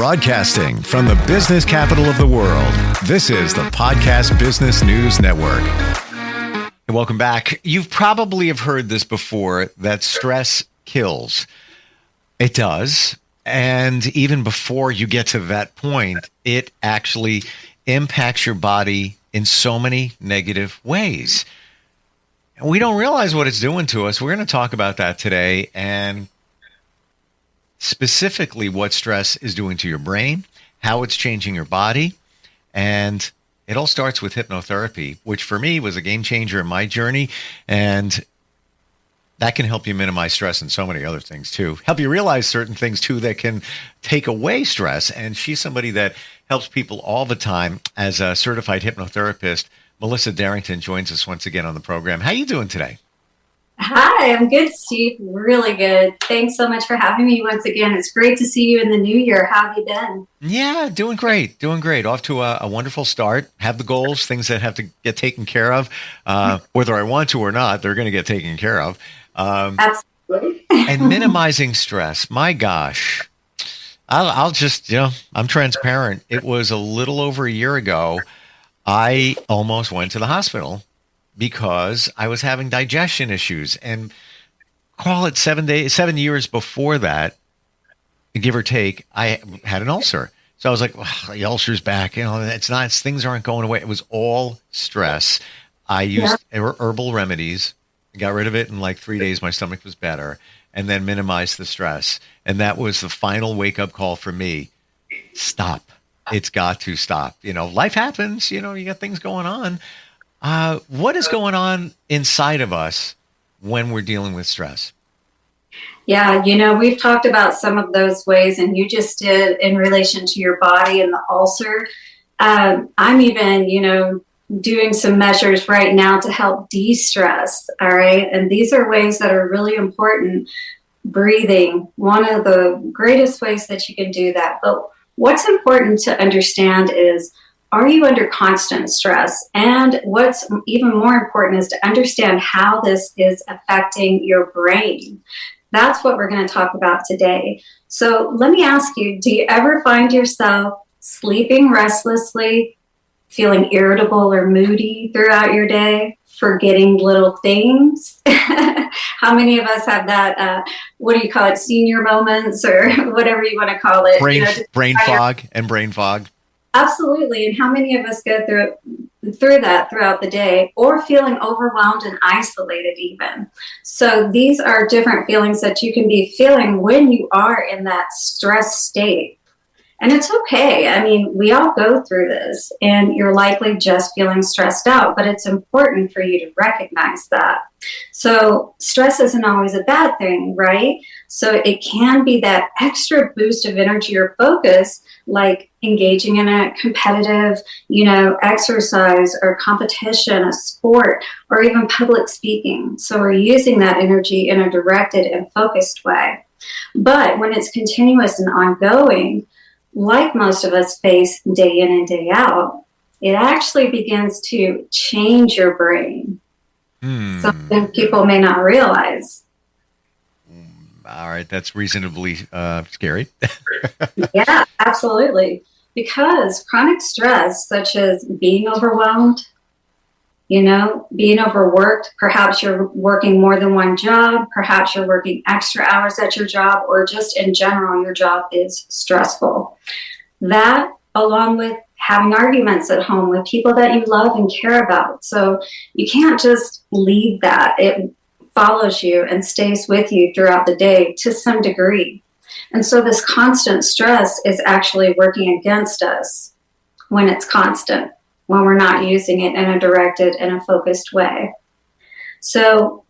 Broadcasting from the business capital of the world, this is the Podcast Business News Network. Welcome back. You probably have heard this before, that stress kills. It does. And even before you get to that point, it actually impacts your body in so many negative ways. We don't realize what it's doing to us. We're going to talk about that today, and specifically what stress is doing to your brain, how it's changing your body. And it all starts with hypnotherapy, which for me was a game changer in my journey. And that can help you minimize stress and so many other things too. Help you realize certain things too that can take away stress. And she's somebody that helps people all the time as a certified hypnotherapist. Melissa Darrington joins us once again on the program. How you doing today? Hi, I'm good, Steve. Really good. Thanks so much for having me once again. It's great to see you in the new year. How have you been? Yeah, doing great. Doing great. Off to a wonderful start. Have the goals, things that have to get taken care of. Whether I want to or not, they're going to get taken care of. Absolutely. And minimizing stress. My gosh. I'll just, I'm transparent. It was a little over a year ago. I almost went to the hospital because I was having digestion issues, and call it 7 years before that, give or take, I had an ulcer. So I was like, the ulcer's back. Things aren't going away. It was all stress. I used herbal remedies, got rid of it in like 3 days. My stomach was better, and then minimized the stress. And that was the final wake up call for me. Stop. It's got to stop. Life happens, you got things going on. What is going on inside of us when we're dealing with stress? Yeah, we've talked about some of those ways, and you just did in relation to your body and the ulcer. I'm even, doing some measures right now to help de-stress. All right. And these are ways that are really important. Breathing, one of the greatest ways that you can do that. But what's important to understand is, are you under constant stress? And what's even more important is to understand how this is affecting your brain. That's what we're going to talk about today. So let me ask you, do you ever find yourself sleeping restlessly, feeling irritable or moody throughout your day, forgetting little things? How many of us have that, what do you call it, senior moments or whatever you want to call it? Brain fog and brain fog. Absolutely. And how many of us go through that throughout the day, or feeling overwhelmed and isolated even? So these are different feelings that you can be feeling when you are in that stress state. And it's okay. I mean, we all go through this, and you're likely just feeling stressed out, but it's important for you to recognize that. So stress isn't always a bad thing, right? So it can be that extra boost of energy or focus, like engaging in a competitive, exercise or competition, a sport, or even public speaking. So we're using that energy in a directed and focused way. But when it's continuous and ongoing, like most of us face day in and day out, it actually begins to change your brain. Something people may not realize. All right, that's reasonably scary. Yeah, absolutely. Because chronic stress, such as being overwhelmed, being overworked, perhaps you're working more than one job, perhaps you're working extra hours at your job, or just in general, your job is stressful. That, along with having arguments at home with people that you love and care about. So you can't just leave that. It follows you and stays with you throughout the day to some degree. And so this constant stress is actually working against us when it's constant, when we're not using it in a directed and a focused way. So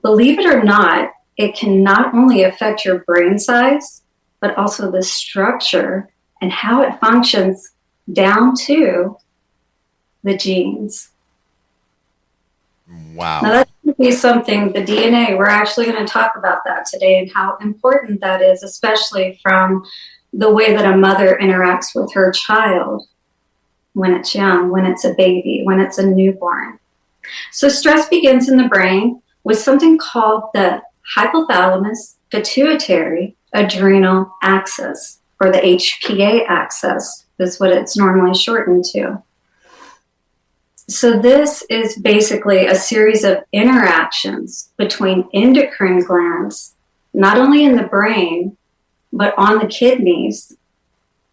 believe it or not, it can not only affect your brain size, but also the structure and how it functions down to the genes. Wow. Now that's going to be something, the DNA, we're actually going to talk about that today and how important that is, especially from the way that a mother interacts with her child when it's young, when it's a baby, when it's a newborn. So stress begins in the brain with something called the hypothalamus pituitary adrenal axis. or the HPA axis is what it's normally shortened to. So this is basically a series of interactions between endocrine glands, not only in the brain, but on the kidneys,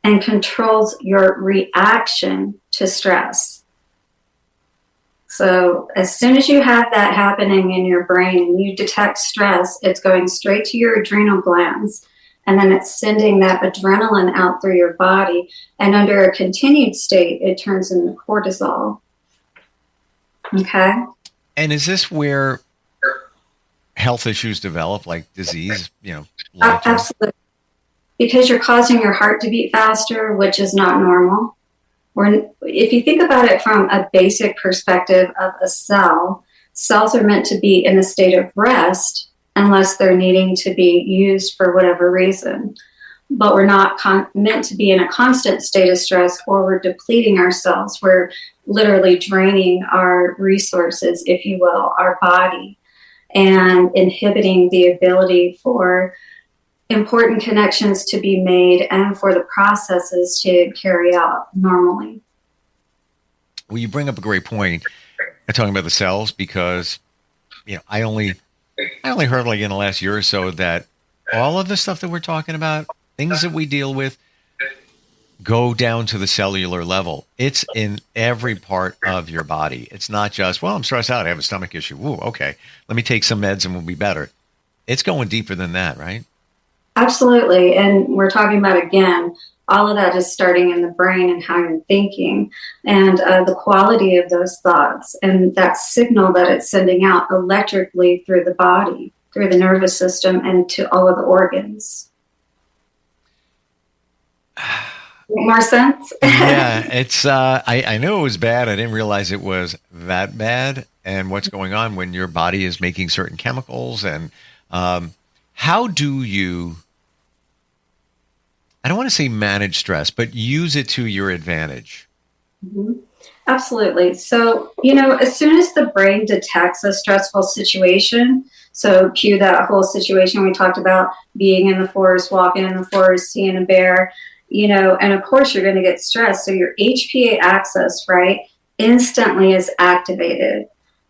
and controls your reaction to stress. So as soon as you have that happening in your brain and you detect stress, it's going straight to your adrenal glands, and then it's sending that adrenaline out through your body. And under a continued state, it turns into cortisol. Okay. And is this where health issues develop, like disease, long-term? Absolutely. Because you're causing your heart to beat faster, which is not normal. If you think about it from a basic perspective of a cell, cells are meant to be in a state of rest unless they're needing to be used for whatever reason. But we're not meant to be in a constant state of stress, or we're depleting ourselves. We're literally draining our resources, if you will, our body, and inhibiting the ability for important connections to be made and for the processes to carry out normally. Well, you bring up a great point talking about the cells, because I only heard, like, in the last year or so, that all of the stuff that we're talking about, things that we deal with, go down to the cellular level. It's in every part of your body. It's not just, well, I'm stressed out, I have a stomach issue. Ooh, okay, let me take some meds and we'll be better. It's going deeper than that, right? Absolutely. And we're talking about, again, all of that is starting in the brain and how you're thinking, and the quality of those thoughts and that signal that it's sending out electrically through the body, through the nervous system, and to all of the organs. Make more sense? Yeah, it's I knew it was bad. I didn't realize it was that bad, and what's going on when your body is making certain chemicals. And how do you, I don't want to say manage stress, but use it to your advantage? Mm-hmm. Absolutely. So, as soon as the brain detects a stressful situation, so cue that whole situation we talked about, being in the forest, walking in the forest, seeing a bear, and of course you're going to get stressed. So your HPA axis, right, instantly is activated.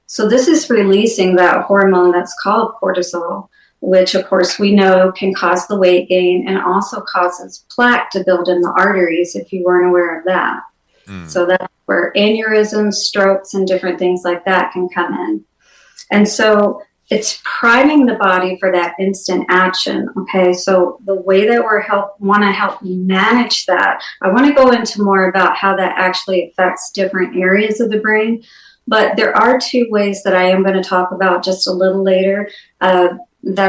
So this is releasing that hormone that's called cortisol, which of course we know can cause the weight gain and also causes plaque to build in the arteries, if you weren't aware of that. So that's where aneurysms, strokes, and different things like that can come in. And so it's priming the body for that instant action. Okay, so the way that want to help manage that, I want to go into more about how that actually affects different areas of the brain. But there are two ways that I am going to talk about just a little later that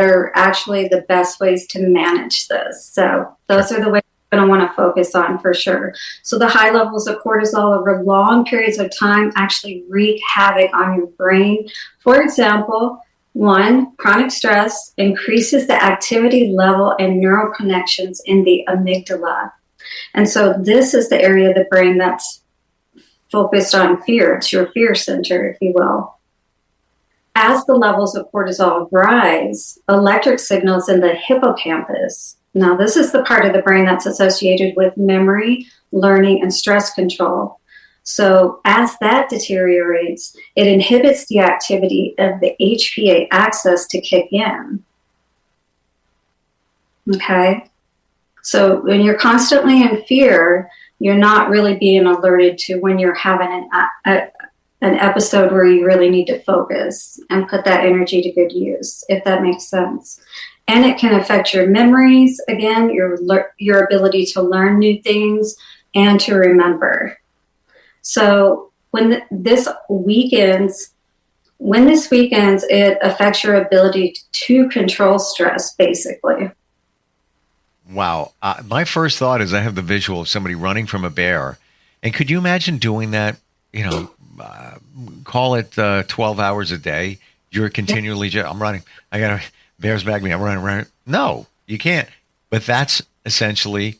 are actually the best ways to manage this. So those are the ways I'm going to want to focus on for sure. So the high levels of cortisol over long periods of time actually wreak havoc on your brain. For example, one, chronic stress increases the activity level and neural connections in the amygdala. And so this is the area of the brain that's focused on fear. It's your fear center, if you will. As the levels of cortisol rise, electric signals in the hippocampus. Now, this is the part of the brain that's associated with memory, learning, and stress control. So as that deteriorates, it inhibits the activity of the HPA axis to kick in. Okay? So when you're constantly in fear, you're not really being alerted to when you're having an episode where you really need to focus and put that energy to good use, if that makes sense. And it can affect your memories, again, your ability to learn new things and to remember. So when this weakens, it affects your ability to control stress, basically. Wow. My first thought is I have the visual of somebody running from a bear. And could you imagine doing that, call it 12 hours a day? You're continually, I'm running. I got to, bears bag me. I'm running around. No, you can't. But that's essentially,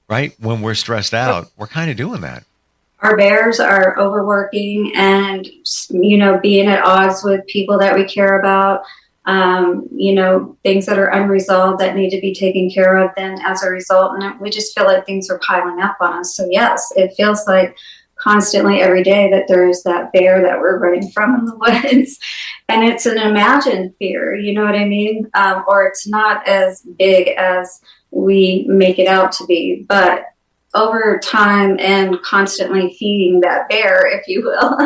right, when we're stressed out, we're kind of doing that. Our bears are overworking and, being at odds with people that we care about. things that are unresolved that need to be taken care of then as a result. And we just feel like things are piling up on us. So yes, it feels like constantly every day that there's that bear that we're running from in the woods. And it's an imagined fear, you know what I mean? Or it's not as big as we make it out to be. But over time and constantly feeding that bear, if you will.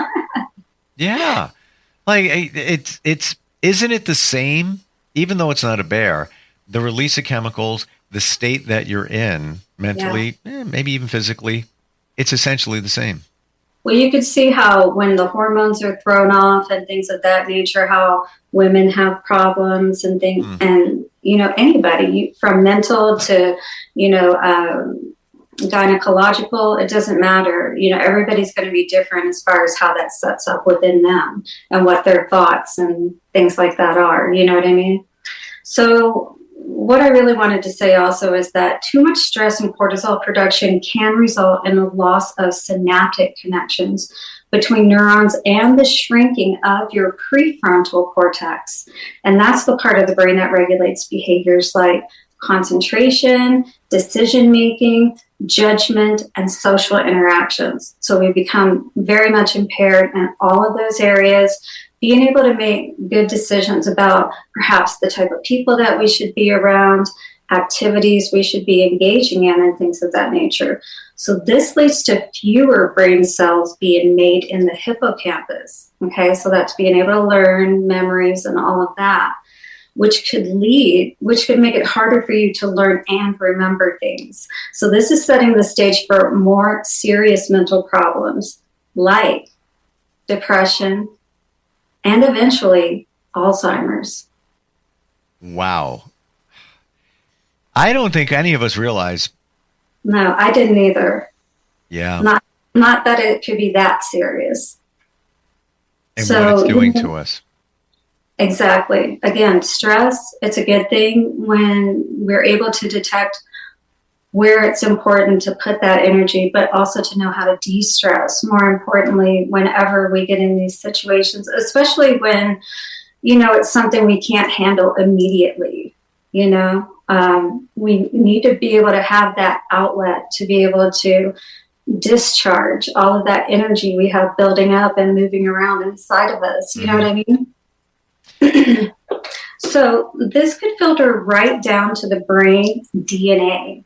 Yeah. Like it's isn't it the same, even though it's not a bear, the release of chemicals, the state that you're in mentally, maybe even physically, it's essentially the same. Well, you could see how when the hormones are thrown off and things of that nature, how women have problems and things, and, anybody from mental to, gynecological, it doesn't matter. Everybody's going to be different as far as how that sets up within them and what their thoughts and things like that are. You know what I mean? So what I really wanted to say also is that too much stress and cortisol production can result in the loss of synaptic connections between neurons and the shrinking of your prefrontal cortex. And that's the part of the brain that regulates behaviors like concentration, decision-making, judgment, and social interactions. So we become very much impaired in all of those areas, being able to make good decisions about perhaps the type of people that we should be around, activities we should be engaging in, and things of that nature. So this leads to fewer brain cells being made in the hippocampus. Okay, so that's being able to learn memories and all of that, which could make it harder for you to learn and remember things. So this is setting the stage for more serious mental problems like depression and eventually Alzheimer's. Wow. I don't think any of us realize. No, I didn't either. Yeah. Not that it could be that serious. And what it's doing to us. Exactly. Again, stress, it's a good thing when we're able to detect where it's important to put that energy, but also to know how to de-stress. More importantly, whenever we get in these situations, especially when, it's something we can't handle immediately, we need to be able to have that outlet to be able to discharge all of that energy we have building up and moving around inside of us. You know what I mean? So this could filter right down to the brain DNA,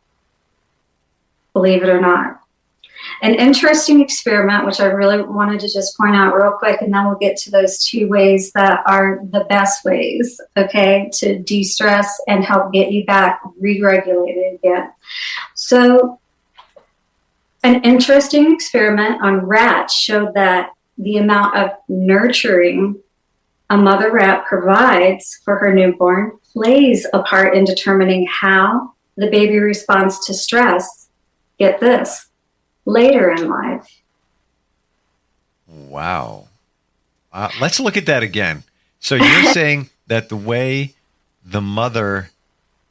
believe it or not. An interesting experiment, which I really wanted to just point out real quick, and then we'll get to those two ways that are the best ways, okay, to de-stress and help get you back re-regulated again. So an interesting experiment on rats showed that the amount of nurturing a mother rat provides for her newborn plays a part in determining how the baby responds to stress. Get this, later in life. Wow. Let's look at that again. So you're saying that the way the mother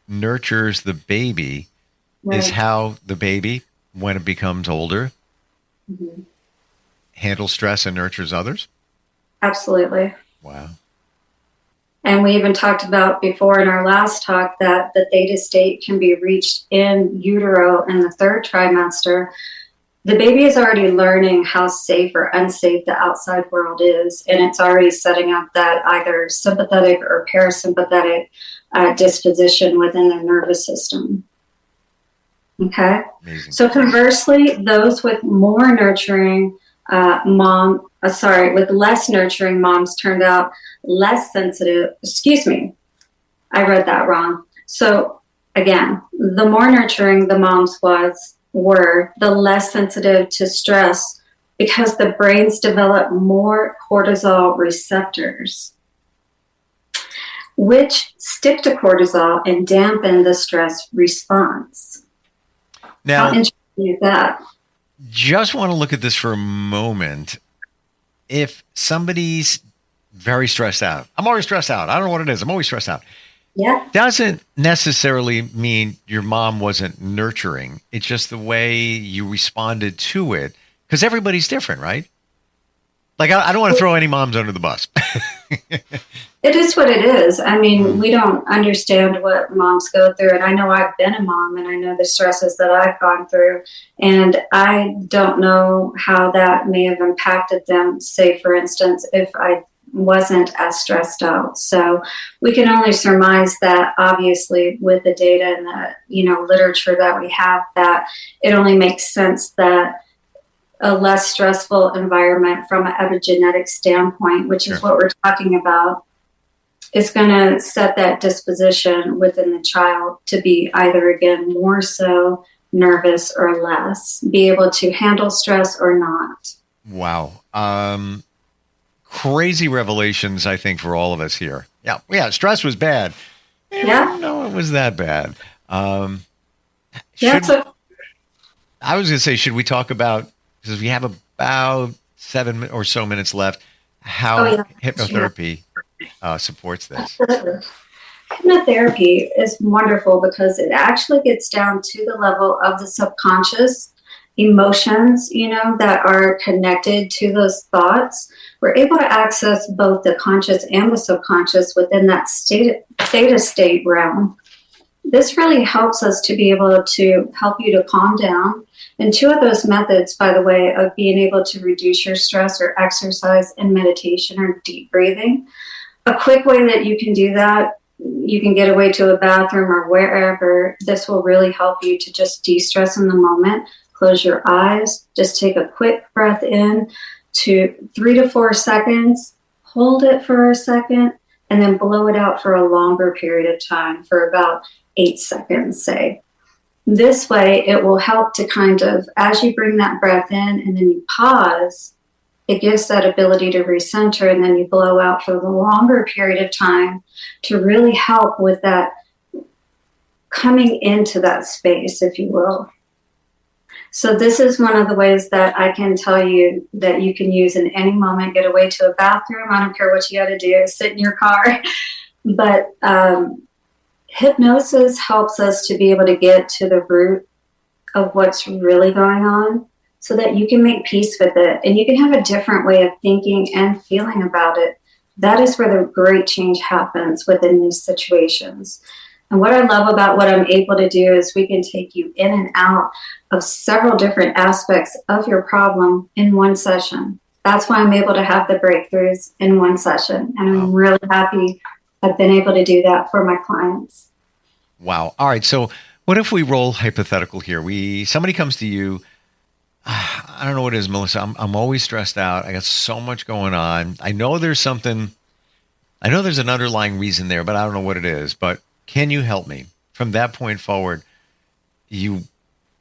nurtures the baby is how the baby, when it becomes older, handles stress and nurtures others? Absolutely. Wow. And we even talked about before in our last talk that the theta state can be reached in utero in the third trimester. The baby is already learning how safe or unsafe the outside world is, and it's already setting up that either sympathetic or parasympathetic disposition within their nervous system. Okay? Amazing. So conversely, those with more nurturing with less nurturing moms turned out less sensitive. Excuse me, I read that wrong. So again, the more nurturing the moms were, the less sensitive to stress because the brains develop more cortisol receptors, which stick to cortisol and dampen the stress response. Now, how interesting is that? Just want to look at this for a moment. If somebody's very stressed out, I'm always stressed out. I don't know what it is. I'm always stressed out. Yeah. Doesn't necessarily mean your mom wasn't nurturing. It's just the way you responded to it. Because everybody's different, right? Like, I don't want to throw any moms under the bus. It is what it is. I mean, we don't understand what moms go through. And I know I've been a mom and I know the stresses that I've gone through. And I don't know how that may have impacted them, say, for instance, if I wasn't as stressed out. So we can only surmise that, obviously, with the data and the, literature that we have, that it only makes sense that a less stressful environment from an epigenetic standpoint, which is what we're talking about, is going to set that disposition within the child to be either, again, more so nervous or less, be able to handle stress or not. Wow. Crazy revelations, I think, for all of us here. Yeah, stress was bad. No, it was that bad. I was going to say, should we talk about, because we have about 7 or so minutes left, how hypnotherapy supports this? Hypnotherapy is wonderful because it actually gets down to the level of the subconscious emotions, that are connected to those thoughts. We're able to access both the conscious and the subconscious within that theta state realm. This really helps us to be able to help you to calm down. And two of those methods, by the way, of being able to reduce your stress or exercise and meditation or deep breathing. A quick way that you can do that, you can get away to a bathroom or wherever. This will really help you to just de-stress in the moment. Close your eyes. Just take a quick breath in to 3 to 4 seconds. Hold it for a second and then blow it out for a longer period of time, for about 8 seconds, say. This way, it will help to kind of, as you bring that breath in and then you pause, it gives that ability to recenter, and then you blow out for the longer period of time to really help with that coming into that space, if you will. So this is one of the ways that I can tell you that you can use in any moment. Get away to a bathroom. I don't care what you got to do. Sit in your car. But hypnosis helps us to be able to get to the root of what's really going on so that you can make peace with it. And you can have a different way of thinking and feeling about it. That is where the great change happens within these situations. And what I love about what I'm able to do is we can take you in and out of several different aspects of your problem in one session. That's why I'm able to have the breakthroughs in one session. And I'm really happy I've been able to do that for my clients. Wow. All right. So what if we roll hypothetical here? Somebody comes to you. I don't know what it is, Melissa. I'm always stressed out. I got so much going on. I know there's an underlying reason there, but I don't know what it is. But can you help me? From that point forward, you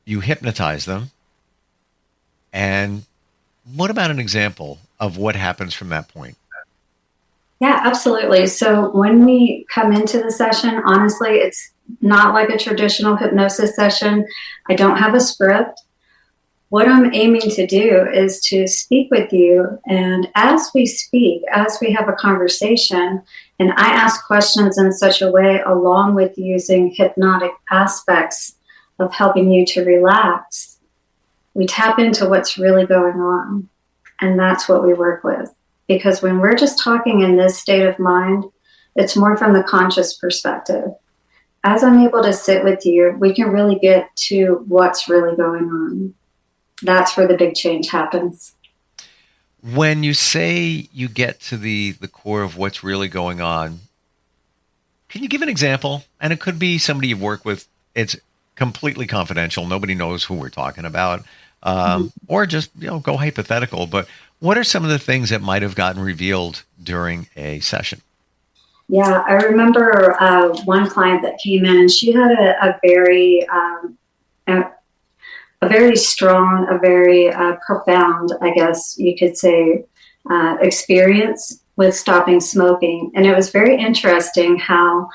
hypnotize them. And what about an example of what happens from that point? Yeah, absolutely. So when we come into the session, honestly, it's not like a traditional hypnosis session. I don't have a script. What I'm aiming to do is to speak with you. And as we speak, as we have a conversation, and I ask questions in such a way, along with using hypnotic aspects of helping you to relax, we tap into what's really going on. And that's what we work with. Because when we're just talking in this state of mind, it's more from the conscious perspective. As I'm able to sit with you, we can really get to what's really going on. That's where the big change happens. When you say you get to the core of what's really going on, can you give an example? And it could be somebody you've worked with. It's completely confidential. Nobody knows who we're talking about. Or just, go hypothetical. But what are some of the things that might have gotten revealed during a session? Yeah, I remember one client that came in, and she had a very strong, a very profound, I guess you could say, experience with stopping smoking. And it was very interesting how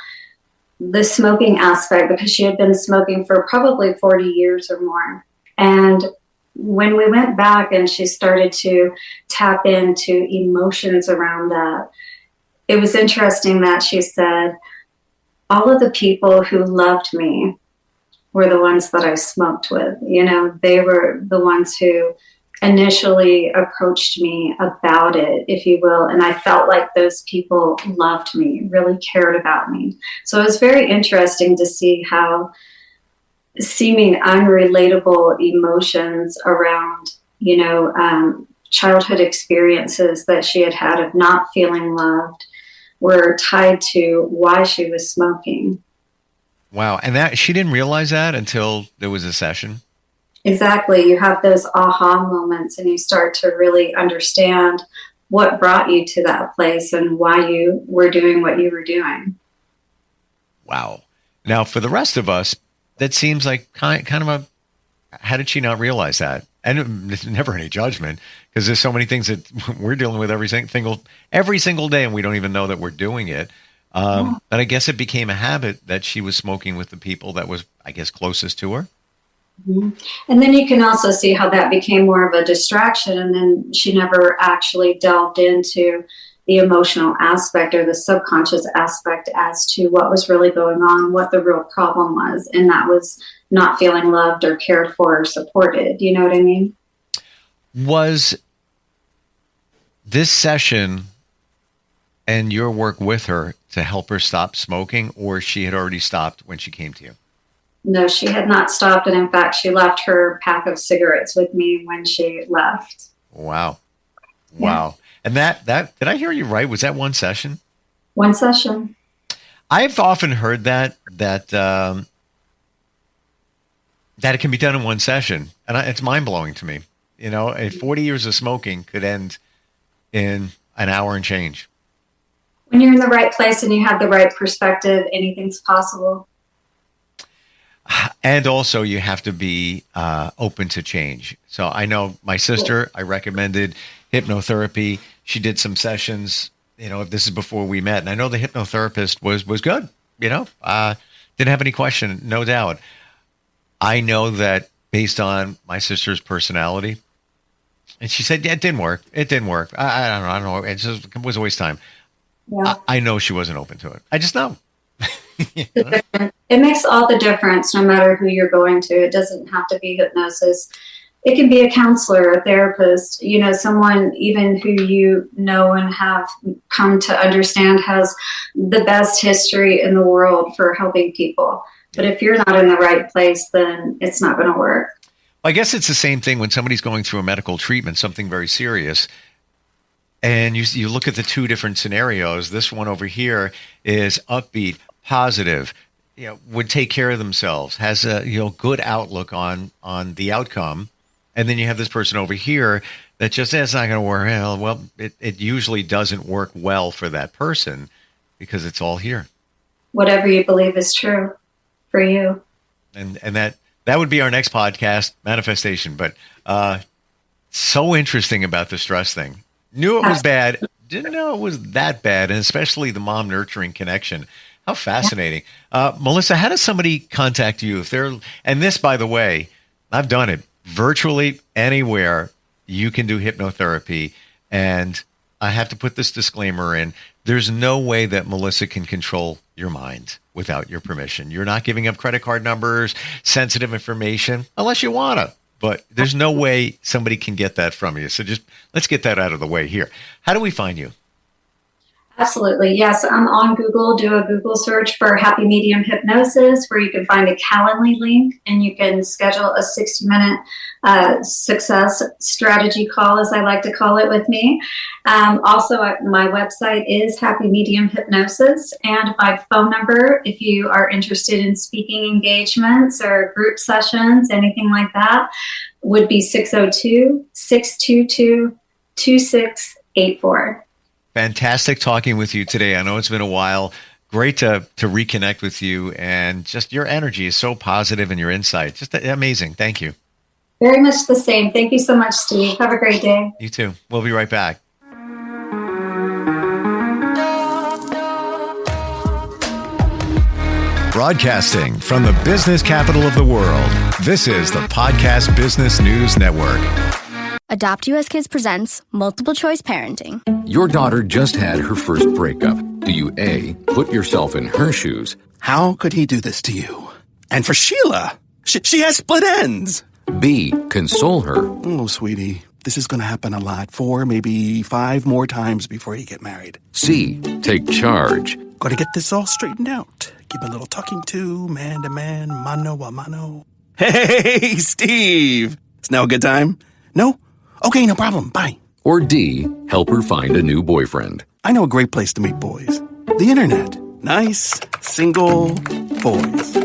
the smoking aspect, because she had been smoking for probably 40 years or more. And when we went back and she started to tap into emotions around that, it was interesting that she said, all of the people who loved me were the ones that I smoked with. They were the ones who initially approached me about it, if you will. And I felt like those people loved me, really cared about me. So it was very interesting to see how seeming unrelatable emotions around, childhood experiences that she had had of not feeling loved were tied to why she was smoking. Wow. And that she didn't realize that until there was a session? Exactly. You have those aha moments and you start to really understand what brought you to that place and why you were doing what you were doing. Wow. Now, for the rest of us, that seems like kind of how did she not realize that? And there's never any judgment, because there's so many things that we're dealing with every single day, and we don't even know that we're doing it. But I guess it became a habit that she was smoking with the people that was, I guess, closest to her. Mm-hmm. And then you can also see how that became more of a distraction, and then she never actually delved into the emotional aspect or the subconscious aspect as to what was really going on, what the real problem was, and that was not feeling loved or cared for or supported. You know what I mean? Was this session and your work with her to help her stop smoking, or she had already stopped when she came to you? No, she had not stopped. And in fact, she left her pack of cigarettes with me when she left. Wow. Yeah. Wow. And that, did I hear you right? Was that one session? One session. I've often heard that it can be done in one session. And it's mind blowing to me. 40 years of smoking could end in an hour and change. When you're in the right place and you have the right perspective, anything's possible. And also you have to be open to change. So I know my sister, I recommended hypnotherapy. She did some sessions, this is before we met. And I know the hypnotherapist was good, didn't have any question, no doubt. I know that based on my sister's personality, and she said, yeah, it didn't work. I don't know. It was a waste of time. Yeah. I know she wasn't open to it. I just know. It makes all the difference, no matter who you're going to. It doesn't have to be hypnosis. It can be a counselor, a therapist, someone even who and have come to understand has the best history in the world for helping people. But if you're not in the right place, then it's not going to work. I guess it's the same thing when somebody's going through a medical treatment, something very serious. And you look at the two different scenarios. This one over here is upbeat, positive, would take care of themselves, has a good outlook on the outcome. And then you have this person over here that just it's not going to work. Well, it usually doesn't work well for that person because it's all here. Whatever you believe is true for you. And that would be our next podcast, manifestation. But so interesting about the stress thing. Knew it was bad. Didn't know it was that bad. And especially the mom nurturing connection. How fascinating. Melissa, how does somebody contact you? And this, by the way, I've done it virtually anywhere you can do hypnotherapy. And I have to put this disclaimer in. There's no way that Melissa can control your mind without your permission. You're not giving up credit card numbers, sensitive information, unless you want to. But there's no way somebody can get that from you. So just let's get that out of the way here. How do we find you? Absolutely. Yes, I'm on Google. Do a Google search for Happy Medium Hypnosis, where you can find a Calendly link and you can schedule a 60-minute success strategy call, as I like to call it, with me. Also, my website is Happy Medium Hypnosis, and my phone number, if you are interested in speaking engagements or group sessions, anything like that, would be 602-622-2684. Fantastic talking with you today. I know it's been a while. Great to reconnect with you, and just your energy is so positive and your insight. Just amazing. Thank you. Very much the same. Thank you so much, Steve. Have a great day. You too. We'll be right back. Broadcasting from the business capital of the world, this is the Podcast Business News Network. Adopt US Kids presents Multiple Choice Parenting. Your daughter just had her first breakup. Do you A, put yourself in her shoes? How could he do this to you? And for Sheila, she has split ends. B, console her? Oh, sweetie, This is going to happen a lot. 4, maybe 5 more times before you get married. C. Take charge. Got to get this all straightened out. Give a little talking to, man to man, mano a mano. Hey, Steve! Is now a good time? No? Okay, no problem. Bye. Or D. Help her find a new boyfriend. I know a great place to meet boys. The internet. Nice, single boys.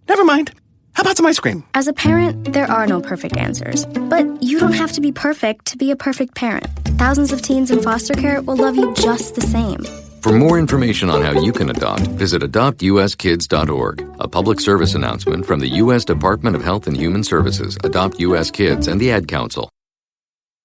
Never mind. How about some ice cream? As a parent, there are no perfect answers. But you don't have to be perfect to be a perfect parent. Thousands of teens in foster care will love you just the same. For more information on how you can adopt, visit adoptuskids.org. A public service announcement from the U.S. Department of Health and Human Services, Adopt U.S. Kids, and the Ad Council.